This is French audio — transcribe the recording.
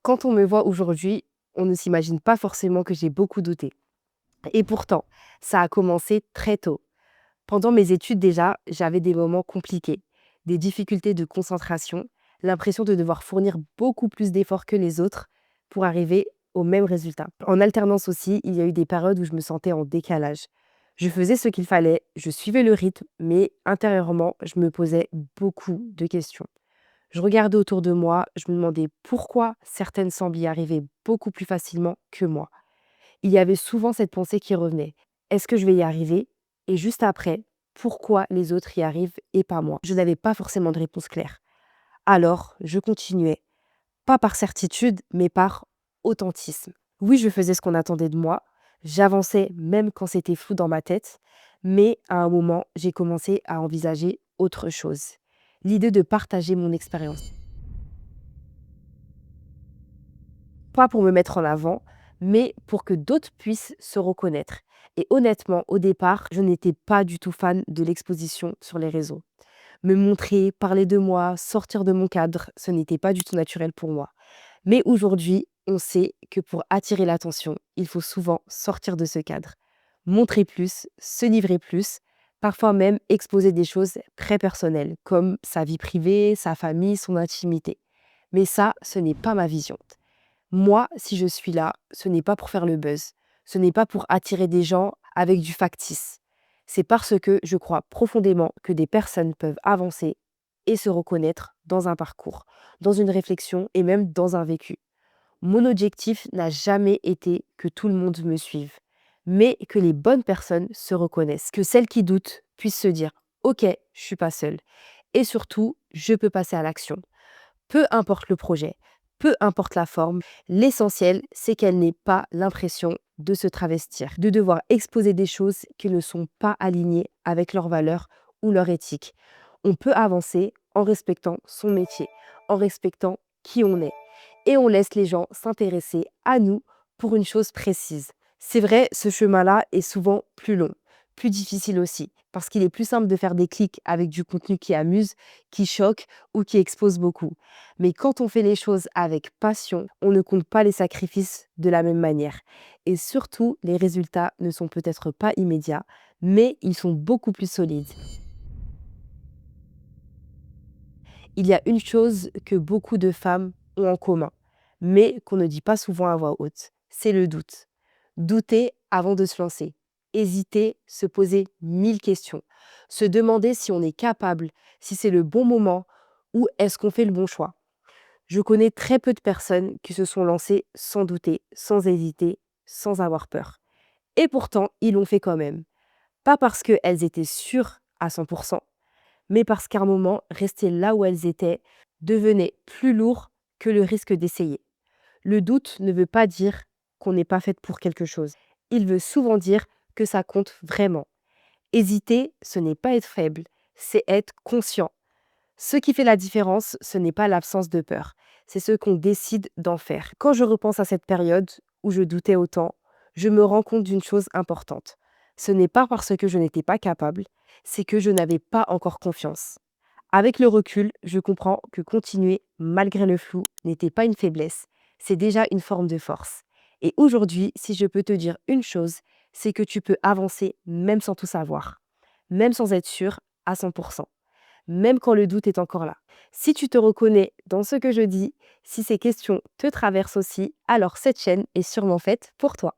Quand on me voit aujourd'hui, on ne s'imagine pas forcément que j'ai beaucoup douté. Et pourtant, ça a commencé très tôt. Pendant mes études déjà, j'avais des moments compliqués, des difficultés de concentration, l'impression de devoir fournir beaucoup plus d'efforts que les autres pour arriver au même résultat. En alternance aussi, il y a eu des périodes où je me sentais en décalage. Je faisais ce qu'il fallait, je suivais le rythme, mais intérieurement, je me posais beaucoup de questions. Je regardais autour de moi, je me demandais pourquoi certaines semblent y arriver beaucoup plus facilement que moi. Il y avait souvent cette pensée qui revenait. Est-ce que je vais y arriver? Et juste après, pourquoi les autres y arrivent et pas moi? Je n'avais pas forcément de réponse claire. Alors, je continuais, pas par certitude, mais par authentisme. Oui, je faisais ce qu'on attendait de moi, j'avançais même quand c'était flou dans ma tête, mais à un moment, j'ai commencé à envisager autre chose. L'idée de partager mon expérience. Pas pour me mettre en avant, mais pour que d'autres puissent se reconnaître. Et honnêtement, au départ, je n'étais pas du tout fan de l'exposition sur les réseaux. Me montrer, parler de moi, sortir de mon cadre, ce n'était pas du tout naturel pour moi. Mais aujourd'hui, on sait que pour attirer l'attention, il faut souvent sortir de ce cadre. Montrer plus, se livrer plus, parfois même exposer des choses très personnelles, comme sa vie privée, sa famille, son intimité. Mais ça, ce n'est pas ma vision. Moi, si je suis là, ce n'est pas pour faire le buzz. Ce n'est pas pour attirer des gens avec du factice. C'est parce que je crois profondément que des personnes peuvent avancer et se reconnaître dans un parcours, dans une réflexion et même dans un vécu. Mon objectif n'a jamais été que tout le monde me suive, mais que les bonnes personnes se reconnaissent, que celles qui doutent puissent se dire OK, je suis pas seule. Et surtout, je peux passer à l'action. Peu importe le projet, peu importe la forme, l'essentiel, c'est qu'elle n'ait pas l'impression de se travestir, de devoir exposer des choses qui ne sont pas alignées avec leurs valeurs ou leur éthique. On peut avancer en respectant son métier, en respectant qui on est. Et on laisse les gens s'intéresser à nous pour une chose précise. C'est vrai, ce chemin-là est souvent plus long, plus difficile aussi, parce qu'il est plus simple de faire des clics avec du contenu qui amuse, qui choque ou qui expose beaucoup. Mais quand on fait les choses avec passion, on ne compte pas les sacrifices de la même manière. Et surtout, les résultats ne sont peut-être pas immédiats, mais ils sont beaucoup plus solides. Il y a une chose que beaucoup de femmes ont en commun, mais qu'on ne dit pas souvent à voix haute, c'est le doute. Douter avant de se lancer, hésiter, se poser 1000 questions, se demander si on est capable, si c'est le bon moment ou est-ce qu'on fait le bon choix. Je connais très peu de personnes qui se sont lancées sans douter, sans hésiter, sans avoir peur. Et pourtant, ils l'ont fait quand même. Pas parce qu'elles étaient sûres à 100%, mais parce qu'à un moment, rester là où elles étaient devenait plus lourd que le risque d'essayer. Le doute ne veut pas dire qu'on n'est pas faite pour quelque chose. Il veut souvent dire que ça compte vraiment. Hésiter, ce n'est pas être faible, c'est être conscient. Ce qui fait la différence, ce n'est pas l'absence de peur, c'est ce qu'on décide d'en faire. Quand je repense à cette période où je doutais autant, je me rends compte d'une chose importante. Ce n'est pas parce que je n'étais pas capable, c'est que je n'avais pas encore confiance. Avec le recul, je comprends que continuer malgré le flou n'était pas une faiblesse, c'est déjà une forme de force. Et aujourd'hui, si je peux te dire une chose, c'est que tu peux avancer même sans tout savoir, même sans être sûr à 100%, même quand le doute est encore là. Si tu te reconnais dans ce que je dis, si ces questions te traversent aussi, alors cette chaîne est sûrement faite pour toi.